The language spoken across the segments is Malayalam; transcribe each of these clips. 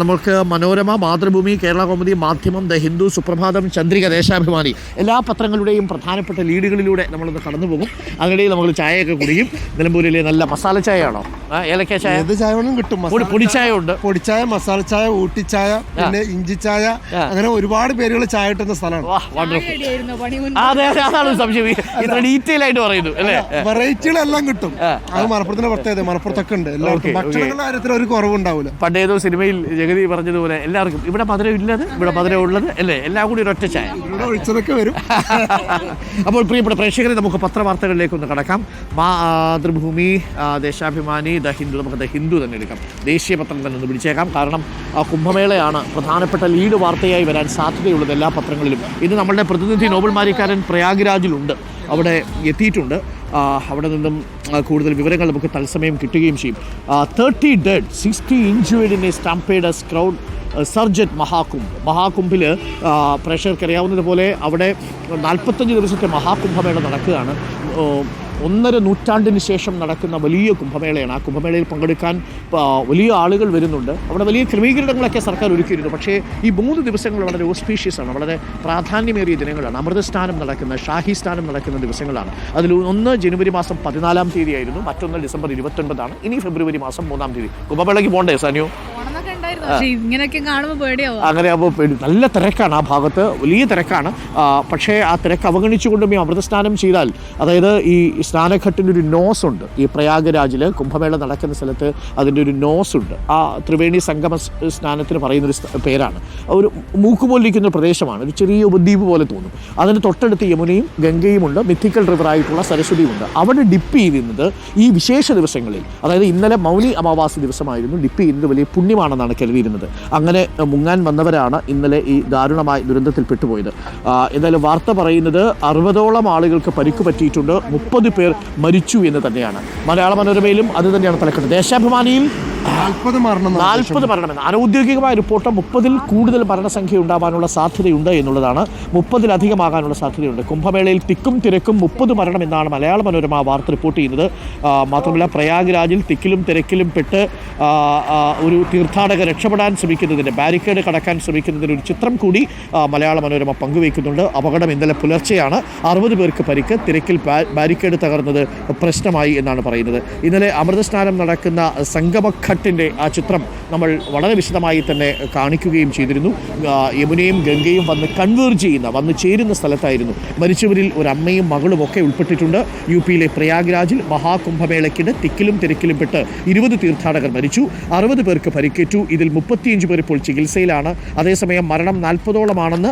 നമുക്ക് മനോരമ, മാതൃഭൂമി, കേരള കൗമുദി, മാധ്യമം, ദ ഹിന്ദു, സുപ്രഭാതം, ചന്ദ്രിക, ദേശാഭിമാനി എല്ലാ പത്രങ്ങളുടെയും പ്രധാനപ്പെട്ട ലീഡുകളിലൂടെ നമ്മളൊന്ന് കടന്നു പോകും. അതിനിടയിൽ നമ്മൾ ചായയൊക്കെ കുടിക്കും. നിലമ്പൂരിലെ നല്ല മസാല ചായയാണോ, ഏലക്ക ചായ, ഏത് ചായ വേണം കിട്ടും. പൊടിച്ചായ ഉണ്ട്, പൊടിച്ചായ, മസാല ചായ, ഊട്ടിച്ചായ, പിന്നെ ഇഞ്ചി ചായ, അങ്ങനെ ഒരുപാട് പേരുകൾ ചായ കിട്ടുന്ന സ്ഥലമാണ്. അതെ, അതാണ് സംശയം. ഇത്ര ഡീറ്റെയിൽ ആയിട്ട് പറയുന്നു അല്ലേ? വെറൈറ്റികളെല്ലാം കിട്ടും. അത് മലപ്പുറത്തിന്റെ പ്രത്യേകത. മലപ്പുറത്തൊക്കെ ഉണ്ട്. എല്ലാവർക്കും ഭക്ഷണങ്ങളുടെ കാര്യത്തിൽ ഒരു കുറവുണ്ടാവില്ല. പണ്ടേതോ സിനിമയിൽ ജഗതി പറഞ്ഞതുപോലെ എല്ലാവർക്കും ഇവിടെ മധുരം ഇല്ലത്, ഇവിടെ മധുരം ഉള്ളത് അല്ലേ, എല്ലാം കൂടി ഒരൊറ്റ ചായ ഒഴിച്ചതൊക്കെ വരും. അപ്പോൾ പ്രിയപ്പെട്ട പ്രേക്ഷകരെ, നമുക്ക് പത്രവാർത്തകളിലേക്ക് ഒന്ന് കടക്കാം. മാതൃഭൂമി, ദേശാഭിമാനി, ദ ഹിന്ദു, നമുക്ക് ദ ഹിന്ദു തന്നെ എടുക്കാം. ദേശീയ പത്രം തന്നെ ഒന്ന് പിടിച്ചേക്കാം. കാരണം കുംഭമേളയാണ് പ്രധാനപ്പെട്ട ലീഡ് വാർത്തയായി വരാൻ സാധ്യതയുള്ളത് എല്ലാ പത്രങ്ങളിലും. ഇന്ന് നമ്മളുടെ പ്രതിനിധി നോബൽ മാരിക്കാരൻ പ്രയാഗ്രാജിലുണ്ട്, അവിടെ എത്തിയിട്ടുണ്ട്. അവിടെ നിന്നും കൂടുതൽ വിവരങ്ങൾ നമുക്ക് തത്സമയം കിട്ടുകയും ചെയ്യും. 30 dead, 60 injured in a stampede as crowd surge at മഹാകുംഭിൽ പ്രേക്ഷകർക്കറിയാവുന്നതുപോലെ അവിടെ 45 ദിവസത്തെ മഹാകുംഭമേള നടക്കുകയാണ്. 1.5 നൂറ്റാണ്ടിന് ശേഷം നടക്കുന്ന വലിയ കുംഭമേളയാണ്. ആ കുംഭമേളയിൽ പങ്കെടുക്കാൻ വലിയ ആളുകൾ വരുന്നുണ്ട്. അവിടെ വലിയ ക്രമീകരണങ്ങളൊക്കെ സർക്കാർ ഒരുക്കിയിരുന്നു. പക്ഷേ ഈ 3 ദിവസങ്ങൾ വളരെ ഓസ്പീഷ്യസ് ആണ്, വളരെ പ്രാധാന്യമേറിയ ദിനങ്ങളാണ്. അമൃതസ്നാനം നടക്കുന്ന, ഷാഹി സ്നാനം നടക്കുന്ന ദിവസങ്ങളാണ്. അതിൽ ഒന്ന് ജനുവരി മാസം 14-ാം തീയതി ആയിരുന്നു, മറ്റൊന്ന് ഡിസംബർ 29 ഇനി ഫെബ്രുവരി മാസം 3-ാം തീയതി. കുംഭമേളയ്ക്ക് പോകണ്ടേ സാനിയോ? അങ്ങനെ ആകുമ്പോൾ നല്ല തിരക്കാണ് ആ ഭാഗത്ത്, വലിയ തിരക്കാണ്. പക്ഷേ ആ തിരക്ക് അവഗണിച്ചുകൊണ്ടും ഈ അമൃതസ്നാനം ചെയ്താൽ, അതായത് ഈ സ്നാനഘട്ടിൻ്റെ ഒരു നോസ് ഉണ്ട്. ഈ പ്രയാഗ്രാജിൽ കുംഭമേള നടക്കുന്ന സ്ഥലത്ത് അതിൻ്റെ ഒരു നോസ് ഉണ്ട്. ആ ത്രിവേണി സംഗമ സ്നാനത്തിന് പറയുന്നൊരു പേരാണ്. ഒരു മൂക്കുപോലിരിക്കുന്ന പ്രദേശമാണ്, ഒരു ചെറിയ ഉപദ്വീപ് പോലെ തോന്നും. അതിന് തൊട്ടടുത്ത് യമുനയും ഗംഗയും ഉണ്ട്, മിഥിക്കൽ റിവറായിട്ടുള്ള സരസ്വതിയും ഉണ്ട്. അവിടെ ഡിപ്പ് ചെയ്യുന്നത് ഈ വിശേഷ ദിവസങ്ങളിൽ, അതായത് ഇന്നലെ മൗനി അമാവാസി ദിവസമായിരുന്നു, ഡിപ്പ് ചെയ്യുന്നത് വലിയ പുണ്യമാണെന്നാണ് കരുതിയിരുന്നത്. അങ്ങനെ മുങ്ങാൻ വന്നവരാണ് ഇന്നലെ ഈ ദാരുണമായ ദുരന്തത്തിൽ പെട്ടുപോയത്. എന്തായാലും വാർത്ത പറയുന്നത് 60ഓളം ആളുകൾക്ക് പരിക്ക് പറ്റിയിട്ടുണ്ട്, 30 പേർ മരിച്ചു എന്ന് തന്നെയാണ്. മലയാള മനോരമയിലും അത് തന്നെയാണ് തലക്കെട്ട്. ദേശാഭിമാനിയിൽ 40 മരണമെന്ന് അനൗദ്യോഗികമായ റിപ്പോർട്ട് 30-ൽ കൂടുതൽ മരണസംഖ്യ ഉണ്ടാവാനുള്ള സാധ്യതയുണ്ട് എന്നുള്ളതാണ്. 30-ലധികമാകാനുള്ള സാധ്യതയുണ്ട്. കുംഭമേളയിൽ തിക്കും തിരക്കും 30 മരണം എന്നാണ് മലയാള മനോരമ വാർത്ത റിപ്പോർട്ട് ചെയ്യുന്നത്. മാത്രമല്ല പ്രയാഗ്രാജിൽ തിക്കിലും തിരക്കിലും പെട്ട് ഒരു തീർത്ഥാടകർ രക്ഷപ്പെടാൻ ശ്രമിക്കുന്നതിന്, ബാരിക്കേഡ് കടക്കാൻ ശ്രമിക്കുന്നതിന് ഒരു ചിത്രം കൂടി മലയാള മനോരമ പങ്കുവയ്ക്കുന്നുണ്ട്. അപകടം ഇന്നലെ പുലർച്ചെയാണ്. 60 പേർക്ക് പരിക്ക്, തിരക്കിൽ ബാരിക്കേഡ് തകർന്നത് പ്രശ്നമായി എന്നാണ് പറയുന്നത്. ഇന്നലെ അമൃതസ്നാനം നടക്കുന്ന സംഗമഘട്ടിൻ്റെ ആ ചിത്രം നമ്മൾ വളരെ വിശദമായി തന്നെ കാണിക്കുകയും ചെയ്തിരുന്നു. യമുനയും ഗംഗയും വന്ന് ചേരുന്ന സ്ഥലത്തായിരുന്നു. മരിച്ചവരിൽ ഒരു അമ്മയും മകളും ഒക്കെ ഉൾപ്പെട്ടിട്ടുണ്ട്. യുപിയിലെ പ്രയാഗ്രാജിൽ മഹാകുംഭമേളയ്ക്കിടെ തിക്കിലും തിരക്കിലും പെട്ട് 20 തീർത്ഥാടകർ മരിച്ചു, 60 പേർക്ക് പരിക്കേറ്റു. ഇതിൽ 35 പേർ ഇപ്പോൾ ചികിത്സയിലാണ്. അതേസമയം മരണം 40ഓളമാണെന്ന്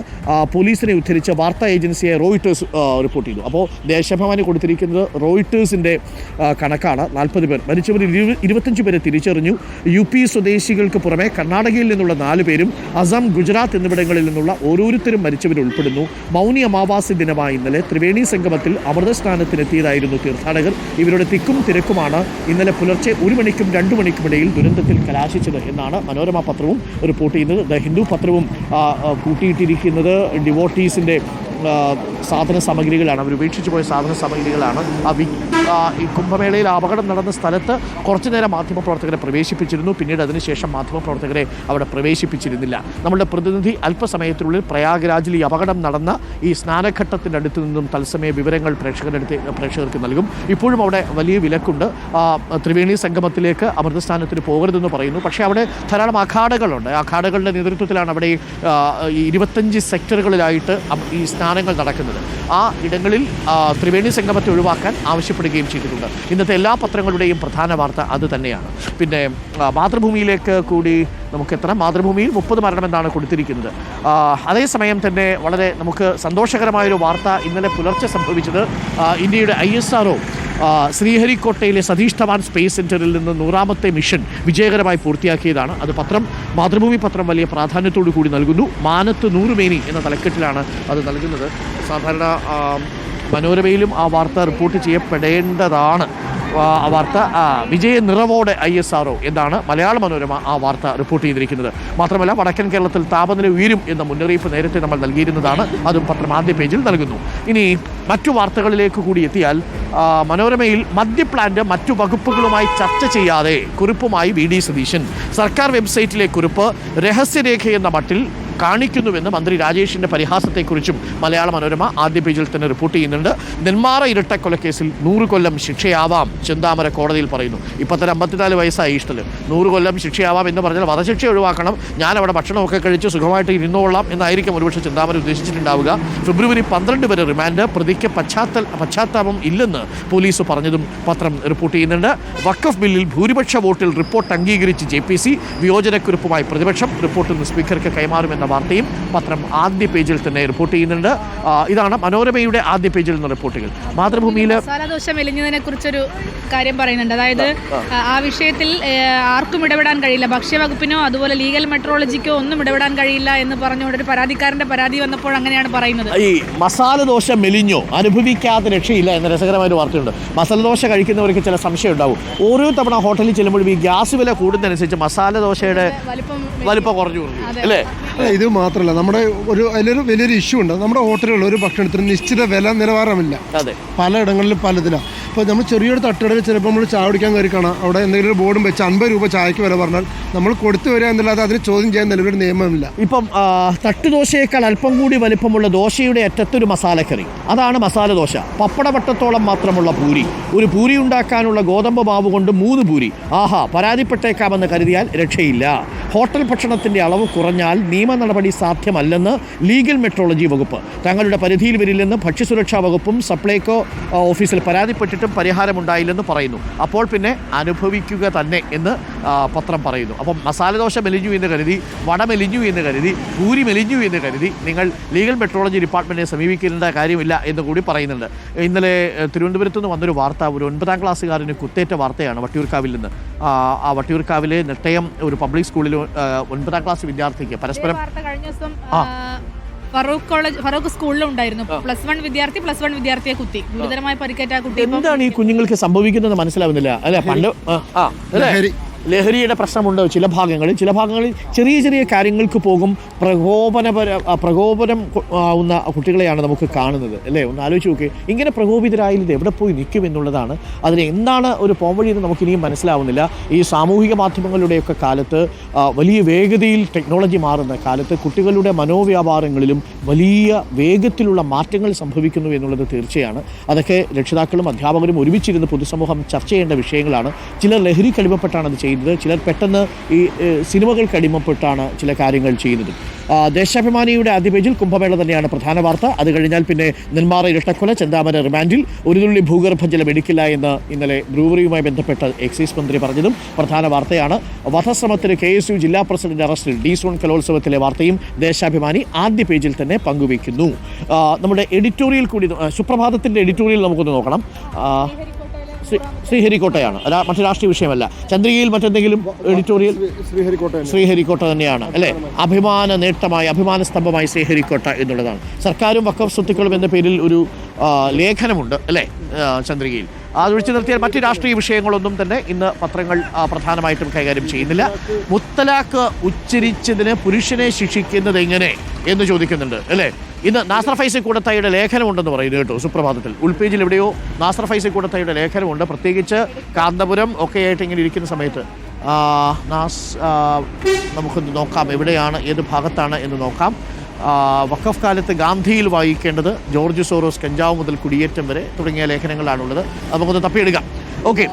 പോലീസിനെ ഉദ്ധരിച്ച വാർത്താ ഏജൻസിയായ റോയിട്ടേഴ്സ് റിപ്പോർട്ട് ചെയ്തു. അപ്പോൾ ദേശാഭിമാനി കൊടുത്തിരിക്കുന്നത് റോയിട്ടേഴ്സിൻ്റെ കണക്കാണ്. 40 പേർ മരിച്ചവരിൽ 25 പേരെ തിരിച്ചറിഞ്ഞു. UP സ്വദേശികൾക്ക് പുറമെ കർണാടകയിൽ നിന്നുള്ള 4 പേരും അസം, ഗുജറാത്ത് എന്നിവിടങ്ങളിൽ നിന്നുള്ള ഓരോരുത്തരും മരിച്ചവരിൽ ഉൾപ്പെടുന്നു. മൗനി അമാവാസി ദിനമായ ഇന്നലെ ത്രിവേണി സംഗമത്തിൽ അമൃതസ്നാനത്തിനെത്തിയതായിരുന്നു തീർത്ഥാടകർ. ഇവരുടെ തിക്കും തിരക്കുമാണ് ഇന്നലെ പുലർച്ചെ 1 മണിക്കും 2 മണിക്കും ഇടയിൽ ദുരന്തത്തിൽ കലാശിച്ചത് എന്നാണ് മനോരമ പത്രവും റിപ്പോർട്ട് ചെയ്യുന്നത്. ദ ഹിന്ദു പത്രവും കൂട്ടിയിട്ടിരിക്കുന്നത് ഡിവോട്ടീസിൻ്റെ സാധന സാമഗ്രികളാണ്, അവർ ഉപേക്ഷിച്ചു പോയ സാധന സാമഗ്രികളാണ്. ഈ കുംഭമേളയിൽ അപകടം നടന്ന സ്ഥലത്ത് കുറച്ചു നേരം മാധ്യമപ്രവർത്തകരെ പ്രവേശിപ്പിച്ചിരുന്നു, പിന്നീട് അതിനുശേഷം മാധ്യമപ്രവർത്തകരെ അവിടെ പ്രവേശിപ്പിച്ചിരുന്നില്ല. നമ്മുടെ പ്രതിനിധി അല്പസമയത്തിനുള്ളിൽ പ്രയാഗ്രാജിൽ ഈ അപകടം നടന്ന ഈ സ്നാനഘട്ടത്തിൻ്റെ അടുത്ത് നിന്നും തത്സമയ വിവരങ്ങൾ പ്രേക്ഷകർക്ക് നൽകും. ഇപ്പോഴും അവിടെ വലിയ വിലക്കുണ്ട്. ത്രിവേണി സംഗമത്തിലേക്ക് അമൃതസ്നാനത്തിന് പോകരുതെന്ന് പറയുന്നു. പക്ഷേ അവിടെ ധാരാളം അഖാഡകളുണ്ട്. അഖാഡകളുടെ നേതൃത്വത്തിലാണ് അവിടെ ഈ 25 സെക്ടറുകളിലായിട്ട് ഈ സ്നാനങ്ങൾ നടക്കുന്നത്. ആ ഇടങ്ങളിൽ ത്രിവേണി സംഗമത്തെ ഒഴിവാക്കാൻ ആവശ്യപ്പെടുകയും ചെയ്തിട്ടുണ്ട്. ഇന്നത്തെ എല്ലാ പത്രങ്ങളുടെയും പ്രധാന വാർത്ത അത് തന്നെയാണ്. പിന്നെ മാതൃഭൂമിയിലേക്ക് കൂടി നമുക്കെത്താം. മാതൃഭൂമിയിൽ 30 മരണമെന്നാണ് കൊടുത്തിരിക്കുന്നത്. അതേസമയം തന്നെ വളരെ നമുക്ക് സന്തോഷകരമായൊരു വാർത്ത ഇന്നലെ പുലർച്ചെ സംഭവിച്ചത് ഇന്ത്യയുടെ ISRO ശ്രീഹരിക്കോട്ടയിലെ സതീഷ് ധവാൻ സ്പേസ് സെൻറ്ററിൽ നിന്ന് 100ാമത്തെ മിഷൻ വിജയകരമായി പൂർത്തിയാക്കിയതാണ്. അത് മാതൃഭൂമി പത്രം വലിയ പ്രാധാന്യത്തോടു കൂടി നൽകുന്നു. മാനത്ത് 100 മേനി എന്ന തലക്കെട്ടിലാണ് അത് നൽകുന്നത്. സാധാരണ മനോരമയിലും ആ വാർത്ത റിപ്പോർട്ട് ചെയ്യപ്പെടേണ്ടതാണ്. ആ വാർത്ത വിജയ നിറവോടെ ISRO എന്നാണ് മലയാള മനോരമ ആ വാർത്ത റിപ്പോർട്ട് ചെയ്തിരിക്കുന്നത്. മാത്രമല്ല വടക്കൻ കേരളത്തിൽ താപനില ഉയരും എന്ന മുന്നറിയിപ്പ് നേരത്തെ നമ്മൾ നൽകിയിരുന്നതാണ്. അതും പത്രം ആദ്യ പേജിൽ നൽകുന്നു. ഇനി മറ്റു വാർത്തകളിലേക്ക് കൂടി എത്തിയാൽ മനോരമയിൽ മദ്യപ്ലാന്റ് മറ്റു വകുപ്പുകളുമായി ചർച്ച ചെയ്യാതെ കുറിപ്പുമായി VD സതീശൻ. സർക്കാർ വെബ്സൈറ്റിലെ കുറിപ്പ് രഹസ്യരേഖയെന്ന മട്ടിൽ കാണിക്കുന്നുവെന്ന് മന്ത്രി രാജേഷിന്റെ പരിഹാസത്തെക്കുറിച്ചും മലയാള മനോരമ ആദ്യ പേജിൽ തന്നെ റിപ്പോർട്ട് ചെയ്യുന്നുണ്ട്. നെന്മാറ ഇരട്ടക്കൊലക്കേസിൽ 100 കൊല്ലം ശിക്ഷയാവാം ചെന്താമര കോടതിയിൽ പറയുന്നു. ഇപ്പത്തന്നെ 54 വയസ്സായി ഇഷ്ടല്. 100 കൊല്ലം ശിക്ഷയാവാം എന്ന് പറഞ്ഞാൽ വധശിക്ഷ ഒഴിവാക്കണം, ഞാൻ അവിടെ ഭക്ഷണമൊക്കെ കഴിച്ച് സുഖമായിട്ട് ഇരുന്നോളാം എന്നായിരിക്കും ഒരുപക്ഷെ ചെന്താമര ഉദ്ദേശിച്ചിട്ടുണ്ടാവുക. ഫെബ്രുവരി 12 വരെ റിമാൻഡ്. പ്രതിക്ക് പശ്ചാത്താപം ഇല്ലെന്ന് പോലീസ് പറഞ്ഞതും പത്രം റിപ്പോർട്ട് ചെയ്യുന്നുണ്ട്. വഖഫ് ബില്ലിൽ ഭൂരിപക്ഷ വോട്ടിൽ റിപ്പോർട്ട് അംഗീകരിച്ച് JPC. വിയോജനക്കുറിപ്പുമായി പ്രതിപക്ഷം. റിപ്പോർട്ട് ഇന്ന് സ്പീക്കർക്ക് കൈമാറുമെന്ന വാർത്തയും പത്രം ആദ്യ പേജിൽ തന്നെ റിപ്പോർട്ട് ചെയ്യുന്നുണ്ട്. ഇതാണ് മനോരമയുടെ ആദ്യ പേജിൽ നിന്ന് റിപ്പോർട്ടുകൾ. മാതൃഭൂമിയിൽ മസാലദോശ മെലിഞ്ഞതിനെ കുറിച്ചൊരു കാര്യം പറയുന്നുണ്ട്. അതായത് ആ വിഷയത്തിൽ ആർക്കും ഇടപെടാൻ കഴിയില്ല, ഭക്ഷ്യവകുപ്പിനോ അതുപോലെ ലീഗൽ മെട്രോളജിക്കോ ഒന്നും ഇടപെടാൻ കഴിയില്ല എന്ന് പറഞ്ഞുകൊണ്ട് ഒരു പരാതിക്കാരന്റെ പരാതി വന്നപ്പോൾ അങ്ങനെയാണ് പറയുന്നത്. ഈ മസാലദോശ മെലിഞ്ഞോ അനുഭവിക്കാതെ രക്ഷയില്ല എന്ന രസകരമായ ഒരു വാർത്തയുണ്ട്. മസാലദോശ കഴിക്കുന്നവർക്ക് ചില സംശയം ഉണ്ടാവും. ഓരോ തവണ ഹോട്ടലിൽ ചെല്ലുമ്പോഴും ഈ ഗ്യാസ് വില കൂടുന്നതനുസരിച്ച് മസാലദോശയുടെ വലിപ്പം കുറഞ്ഞു അല്ലേ? ഇത് മാത്രമല്ല, നമ്മുടെ അതിലൊരു വലിയൊരു ഇഷ്യൂ ഉണ്ട്. നമ്മുടെ ഹോട്ടലുകളിൽ ഒരു ഭക്ഷണത്തിന് നിശ്ചിത വില നിലവാരമില്ല. പലയിടങ്ങളിലും പലതിലാണ്. ഇപ്പോൾ നമ്മൾ ചെറിയൊരു തട്ടുകടയിൽ ചിലപ്പോൾ നമ്മൾ ചായ കുടിക്കാൻ കയറി കാണാം, അവിടെ എന്തെങ്കിലും ഒരു ബോർഡും വെച്ച് 50 രൂപ ചായക്ക് വില പറഞ്ഞാൽ നമ്മൾ കൊടുത്തു വരിക എന്നല്ലാതെ അതിന് ചോദ്യം ചെയ്യാൻ നിലവിലൊരു നിയമമില്ല. ഇപ്പം തട്ടുദോശയേക്കാൾ അല്പം കൂടി വലിപ്പമുള്ള ദോശയുടെ അറ്റത്തൊരു മസാലക്കറി, അതാണ് മസാലദോശ. പപ്പടവട്ടത്തോളം മാത്രമുള്ള പൂരി. ഒരു പൂരി ഉണ്ടാക്കാനുള്ള ഗോതമ്പ് മാവ് കൊണ്ട് 3 പൂരി. ആഹാ, പരാതിപ്പെട്ടേക്കാമെന്ന് കരുതിയാൽ രക്ഷയില്ല. ഹോട്ടൽ ഭക്ഷണത്തിൻ്റെ അളവ് കുറഞ്ഞാൽ നിയമ നടപടി സാധ്യമല്ലെന്ന് ലീഗൽ മെട്രോളജി വകുപ്പ്. തങ്ങളുടെ പരിധിയിൽ വരില്ലെന്ന് ഭക്ഷ്യസുരക്ഷാ വകുപ്പും സപ്ലൈകോ ഓഫീസിൽ പരാതിപ്പെട്ടിട്ടും പരിഹാരമുണ്ടായില്ലെന്ന് പറയുന്നു. അപ്പോൾ പിന്നെ അനുഭവിക്കുക തന്നെ എന്ന് പത്രം പറയുന്നു. അപ്പം മസാലദോശ മെലിഞ്ഞു എന്ന് കരുതി, വട മെലിഞ്ഞു എന്ന് കരുതി, പൂരി മെലിഞ്ഞു എന്ന് കരുതി നിങ്ങൾ ലീഗൽ മെട്രോളജി ഡിപ്പാർട്ട്മെൻറ്റിനെ സമീപിക്കേണ്ട കാര്യമില്ല എന്ന് കൂടി പറയുന്നുണ്ട്. ഇന്നലെ തിരുവനന്തപുരത്ത് നിന്ന് വന്നൊരു വാർത്ത, ഒരു 9ാം ക്ലാസ്സുകാരന് കുത്തേറ്റ വാർത്തയാണ് വട്ടിയൂർക്കാവിൽ നിന്ന്. ആ വട്ടിയൂർക്കാവിലെ നെട്ടയം ഒരു പബ്ലിക് സ്കൂളിൽ 9ാം ക്ലാസ് വിദ്യാർത്ഥിക്ക് പരസ്പരം ഫറൂഖ് സ്കൂളിലും ഉണ്ടായിരുന്നു. +1 വിദ്യാർത്ഥിയെ കുത്തി ഗുരുതരമായി പരിക്കേറ്റ കുട്ടി. എന്താണ് ഈ കുഞ്ഞുങ്ങൾക്ക് സംഭവിക്കുന്നത് മനസ്സിലാവുന്നില്ല അല്ലെ? പണ്ട് ലഹരിയുടെ പ്രശ്നമുണ്ട് ചില ഭാഗങ്ങളിൽ. ചെറിയ ചെറിയ കാര്യങ്ങൾക്ക് പോകും പ്രകോപനം ആവുന്ന കുട്ടികളെയാണ് നമുക്ക് കാണുന്നത് അല്ലേ? ഒന്ന് ആലോചിച്ച് നോക്കി. ഇങ്ങനെ പ്രകോപിതരായാലും ഇത് എവിടെ പോയി നിൽക്കും എന്നുള്ളതാണ്. അതിന് എന്താണ് ഒരു പോംവഴി എന്ന് നമുക്കിനിയും മനസ്സിലാവുന്നില്ല. ഈ സാമൂഹിക മാധ്യമങ്ങളുടെയൊക്കെ കാലത്ത്, വലിയ വേഗതയിൽ ടെക്നോളജി മാറുന്ന കാലത്ത് കുട്ടികളുടെ മനോവ്യാപാരങ്ങളിലും വലിയ വേഗത്തിലുള്ള മാറ്റങ്ങൾ സംഭവിക്കുന്നു എന്നുള്ളത് തീർച്ചയാണ്. അതൊക്കെ രക്ഷിതാക്കളും അധ്യാപകരും ഒരുമിച്ചിരുന്ന് പൊതുസമൂഹം ചർച്ച ചെയ്യേണ്ട വിഷയങ്ങളാണ്. ചിലർ ലഹരിക്ക് അടിമപ്പെട്ടാണ് അത് ചെയ്യുന്നത്, ചിലർ പെട്ടെന്ന് ഈ സിനിമകൾക്ക് അടിമപ്പെട്ടാണ് ചില കാര്യങ്ങൾ ചെയ്യുന്നത്. ദേശാഭിമാനിയുടെ ആദ്യ പേജിൽ കുംഭമേള തന്നെയാണ് പ്രധാന വാർത്ത. അത് കഴിഞ്ഞാൽ പിന്നെ നെന്മാറ ഇരട്ടക്കൊല, ചെന്താമര റിമാൻഡിൽ, ഒരു തുള്ളി ഭൂഗർഭജലം എടുക്കില്ല എന്ന് ഇന്നലെ ബ്രൂവറിയുമായി ബന്ധപ്പെട്ട എക്സൈസ് മന്ത്രി പറഞ്ഞതും പ്രധാന വാർത്തയാണ്. വധശ്രമത്തിന് KSU ജില്ലാ പ്രസിഡന്റ് അറസ്റ്റിൽ. D-സോൺ കലോത്സവത്തിലെ വാർത്തയും ദേശാഭിമാനി ആദ്യ പേജിൽ തന്നെ പങ്കുവയ്ക്കുന്നു. നമ്മുടെ എഡിറ്റോറിയൽ കൂടി, സുപ്രഭാതത്തിൻ്റെ എഡിറ്റോറിയൽ നമുക്കൊന്ന് നോക്കണം. ശ്രീഹരിക്കോട്ടയാണ്, മറ്റു രാഷ്ട്രീയ വിഷയമല്ല. ചന്ദ്രികയിൽ മറ്റെന്തെങ്കിലും എഡിറ്റോറിയൽ? ശ്രീഹരിക്കോട്ട തന്നെയാണ് അല്ലേ? അഭിമാന നേട്ടമായി, അഭിമാന സ്തംഭമായി ശ്രീഹരിക്കോട്ട എന്നുള്ളതാണ്. സർക്കാരും വഖഫ് സ്വത്തുക്കളും എന്ന പേരിൽ ഒരു ലേഖനമുണ്ട് അല്ലേ ചന്ദ്രികയിൽ. അതൊഴിച്ചു നിർത്തിയാൽ മറ്റ് രാഷ്ട്രീയ വിഷയങ്ങളൊന്നും തന്നെ ഇന്ന് പത്രങ്ങൾ പ്രധാനമായിട്ടും കൈകാര്യം ചെയ്യുന്നില്ല. മുത്തലാഖ് ഉച്ചരിച്ചതിന് പുരുഷനെ ശിക്ഷിക്കുന്നത് എങ്ങനെ എന്ന് ചോദിക്കുന്നുണ്ട് അല്ലേ? ഇന്ന് നാസർ ഫൈസി കൂടത്തായിയുടെ ലേഖനമുണ്ടെന്ന് പറയുന്നു കേട്ടോ സുപ്രഭാതത്തിൽ. ഉൾപേജിൽ എവിടെയോ നാസർ ഫൈസി കൂടത്തായിയുടെ ലേഖനമുണ്ട്. പ്രത്യേകിച്ച് കാന്തപുരം ഒക്കെ ആയിട്ട് ഇങ്ങനെ ഇരിക്കുന്ന സമയത്ത് നമുക്കൊന്ന് നോക്കാം എവിടെയാണ്, ഏത് ഭാഗത്താണ് എന്ന് നോക്കാം. വഖഫ് കാലത്ത് ഗാന്ധിയിൽ വായിക്കേണ്ടത്, ജോർജ് സോറോസ് കഞ്ചാവ് മുതൽ കുടിയേറ്റം വരെ തുടങ്ങിയ ലേഖനങ്ങളാണുള്ളത്. നമുക്കൊന്ന് തപ്പിയെടുക്കാം. ഓക്കെ,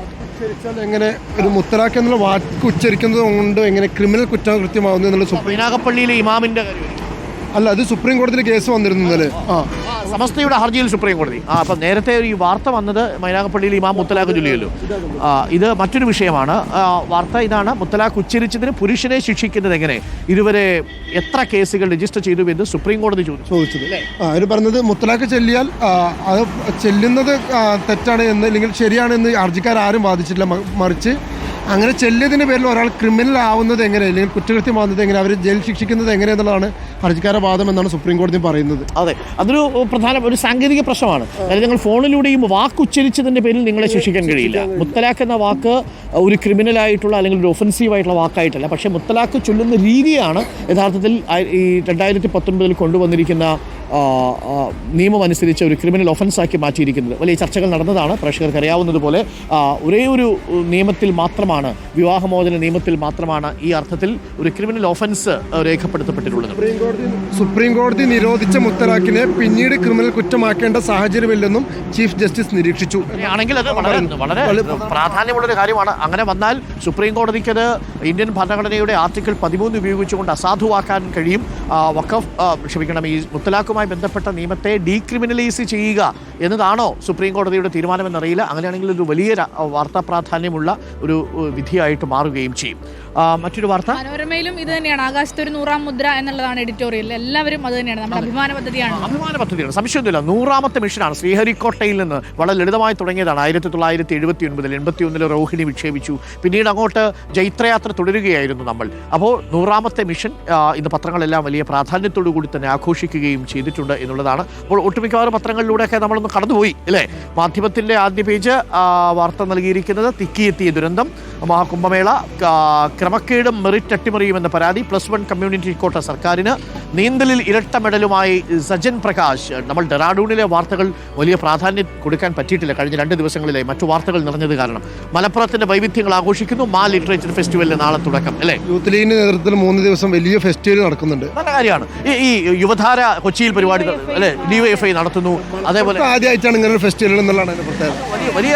എങ്ങനെ ഒരു മുത്തലാഖ് എന്നുള്ള വാക്ക് ഉച്ചരിക്കുന്നത് കൊണ്ട് എങ്ങനെ ക്രിമിനൽ കുറ്റകൃത്യമാവുന്നു എന്നുള്ള മൈനാഗപ്പള്ളിയിലെ ഇമാമിന്റെ കാര്യം അല്ല, അത് സുപ്രീം കോടതിയിൽ കേസ് വന്നിരുന്നത് സമസ്തയുടെ ഹർജിയിൽ സുപ്രീം കോടതി. അപ്പം നേരത്തെ ഈ വാർത്ത വന്നത് മൈനാഗപ്പള്ളിയിൽ ഇമാം മുത്തലാഖ് ചൊല്ലിയല്ലോ. ഇത് മറ്റൊരു വിഷയമാണ്. വാർത്ത ഇതാണ്: മുത്തലാഖ് ഉച്ചരിച്ചതിന് പുരുഷനെ ശിക്ഷിക്കുന്നത് എങ്ങനെ? ഇതുവരെ എത്ര കേസുകൾ രജിസ്റ്റർ ചെയ്തു എന്ന് സുപ്രീം കോടതി ചോദിച്ചത്. അവർ പറഞ്ഞത് മുത്തലാഖ് ചെല്ലിയാൽ അത് ചെല്ലുന്നത് തെറ്റാണ് എന്ന്, അല്ലെങ്കിൽ ശരിയാണ് എന്ന് ഹർജിക്കാരും വാദിച്ചിട്ടില്ല. മറിച്ച് അങ്ങനെ ചെല്ലിയതിൻ്റെ പേരിൽ ഒരാൾ ക്രിമിനൽ ആവുന്നത് എങ്ങനെ, അല്ലെങ്കിൽ കുറ്റകൃത്യമാവുന്നത് എങ്ങനെ, അവർ ജയിൽ ശിക്ഷിക്കുന്നത് എങ്ങനെയെന്നുള്ളതാണ് ഹർജിക്കാരുടെ വാദം എന്നാണ് സുപ്രീം കോടതി പറയുന്നത്. അതെ, അതൊരു ഒരു സാങ്കേതിക പ്രശ്നമാണ്. അതായത് നിങ്ങൾ ഫോണിലൂടെയും വാക്ക് ഉച്ചരിച്ചതിൻ്റെ പേരിൽ നിങ്ങളെ ശിക്ഷിക്കാൻ കഴിയില്ല. മുത്തലാഖ് എന്ന വാക്ക് ഒരു ക്രിമിനലായിട്ടുള്ള അല്ലെങ്കിൽ ഒരു ഒഫൻസീവ് ആയിട്ടുള്ള വാക്കായിട്ടല്ല, പക്ഷേ മുത്തലാഖ് ചൊല്ലുന്ന രീതിയാണ് യഥാർത്ഥത്തിൽ ഈ 2019 കൊണ്ടുവന്നിരിക്കുന്ന നിയമം അനുസരിച്ച് ഒരു ക്രിമിനൽ ഒഫൻസാക്കി മാറ്റിയിരിക്കുന്നത്. വലിയ ചർച്ചകൾ നടന്നതാണ്. പ്രേക്ഷകർക്ക് അറിയാവുന്നതുപോലെ ഒരേ ഒരു നിയമത്തിൽ മാത്രമാണ്, വിവാഹമോചന നിയമത്തിൽ മാത്രമാണ് ഈ അർത്ഥത്തിൽ ഒരു ക്രിമിനൽ ഒഫൻസ് രേഖപ്പെടുത്തപ്പെട്ടിട്ടുള്ളത്. സുപ്രീം കോടതി നിരോധിച്ച മുത്തലാഖിനെ പിന്നീട് ക്രിമിനൽ കുറ്റമാക്കേണ്ട സാഹചര്യമില്ലെന്നും ചീഫ് ജസ്റ്റിസ് നിരീക്ഷിച്ചു. ആണെങ്കിൽ അത് വളരെ പ്രാധാന്യമുള്ളൊരു കാര്യമാണ്. അങ്ങനെ വന്നാൽ സുപ്രീം കോടതിക്കത് ഇന്ത്യൻ ഭരണഘടനയുടെ ആർട്ടിക്കിൾ 13 ഉപയോഗിച്ചുകൊണ്ട് അസാധുവാക്കാൻ കഴിയും. ഈ മുത്തലാഖുമായി ബന്ധപ്പെട്ട നിയമത്തെ ഡീക്രിമിനലൈസ് ചെയ്യുക എന്നതാണോ സുപ്രീം കോടതിയുടെ തീരുമാനമെന്നറിയില്ല. അങ്ങനെയാണെങ്കിൽ ഒരു വലിയ വാർത്താ പ്രാധാന്യമുള്ള ഒരു വിധിയായിട്ട് മാറുകയും ചെയ്യും. മറ്റൊരു വാർത്ത മനോരമയിലും ഇത് തന്നെയാണ്. ആകാശത്ത് ഒരു 100ാം മുദ്ര എന്നുള്ളതാണ് എഡിറ്റോറിയൽ. എല്ലാവരും അത് തന്നെയാണ്. നമ്മുടെ അഭിമാന പദ്ധതിയാണ്. സംശയമൊന്നുമില്ല. 100ാമത്തെ മിഷനാണ്. ശ്രീഹരിക്കോട്ടയിൽ നിന്ന് വളരെ ലളിതമായി തുടങ്ങിയതാണ്. 1979 81 റോഹിണി വിക്ഷേപിച്ചു. പിന്നീട് അങ്ങോട്ട് ജൈത്രയാത്ര തുടരുകയായിരുന്നു നമ്മൾ. അപ്പോൾ 100ാമത്തെ മിഷൻ ഇന്ന് പത്രങ്ങളെല്ലാം വലിയ പ്രാധാന്യത്തോടു കൂടി തന്നെ ആഘോഷിക്കുകയും ചെയ്തിട്ടുണ്ട് എന്നുള്ളതാണ്. അപ്പോൾ ഒട്ടുമിക്കവാറും പത്രങ്ങളിലൂടെയൊക്കെ നമ്മളൊന്ന് കടന്നുപോയി അല്ലേ. മാധ്യമത്തിൻ്റെ ആദ്യ പേജ് വാർത്ത നൽകിയിരിക്കുന്നത് തിക്കിയെത്തിയ ദുരന്തം, മഹാകുംഭമേള ക്രമക്കേടും മെറിറ്റ് അട്ടിമറിയുമെന്ന പരാതി, +1 കമ്മ്യൂണിറ്റി കോട്ട സർക്കാരിന്, നീന്തലിൽ ഇരട്ട മെഡലുമായി സജൻ പ്രകാശ്. നമ്മൾ ഡെറാഡൂണിലെ വാർത്തകൾ വലിയ പ്രാധാന്യം കൊടുക്കാൻ പറ്റിയിട്ടില്ല കഴിഞ്ഞ 2 ദിവസങ്ങളിലെ മറ്റു വാർത്തകൾ നിറഞ്ഞത് കാരണം. മലപ്പുറത്തിന്റെ വൈവിധ്യങ്ങൾ ആഘോഷിക്കുന്നു. ലിറ്ററേച്ചർ ഫെസ്റ്റിവലിന് നാളെ തുടക്കം അല്ലേ. യൂത്ത് ലീഗിന്റെ നേതൃത്വത്തിൽ 3 ദിവസം വലിയ ഫെസ്റ്റിവൽ നടക്കുന്നുണ്ട്. നല്ല കാര്യമാണ്. ഈ യുവധാര കൊച്ചിയിൽ പരിപാടി അല്ലെ DYFI നടത്തുന്നു. അതേപോലെ ആദ്യമായിട്ടാണ് ഇങ്ങനെ ഒരു ഫെസ്റ്റിവൽ എന്നുള്ളതാണ് വലിയ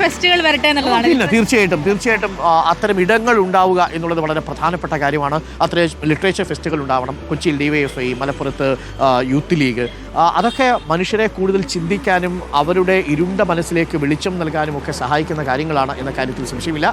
ഫെസ്റ്റിവൽ വരട്ടെ എന്നുള്ളതാണ്. ഇല്ല, തീർച്ചയായിട്ടും അത്തരം ഇടങ്ങൾ ഉണ്ടാവുക എന്നുള്ളത് വളരെ പ്രധാനപ്പെട്ട കാര്യമാണ്. അത്രയും ലിറ്ററേച്ചർ ഫെസ്റ്റിവൽ ഉണ്ടാവണം. കൊച്ചിയിൽ DYFI, മലപ്പുറത്ത് യൂത്ത് ലീഗ്, അതൊക്കെ മനുഷ്യരെ കൂടുതൽ ചിന്തിക്കാനും അവരുടെ ഇരുണ്ട മനസ്സിലേക്ക് വെളിച്ചം നൽകാനും ഒക്കെ സഹായിക്കുന്ന കാര്യങ്ങളാണ് എന്ന കാര്യത്തിൽ സംശയമില്ല.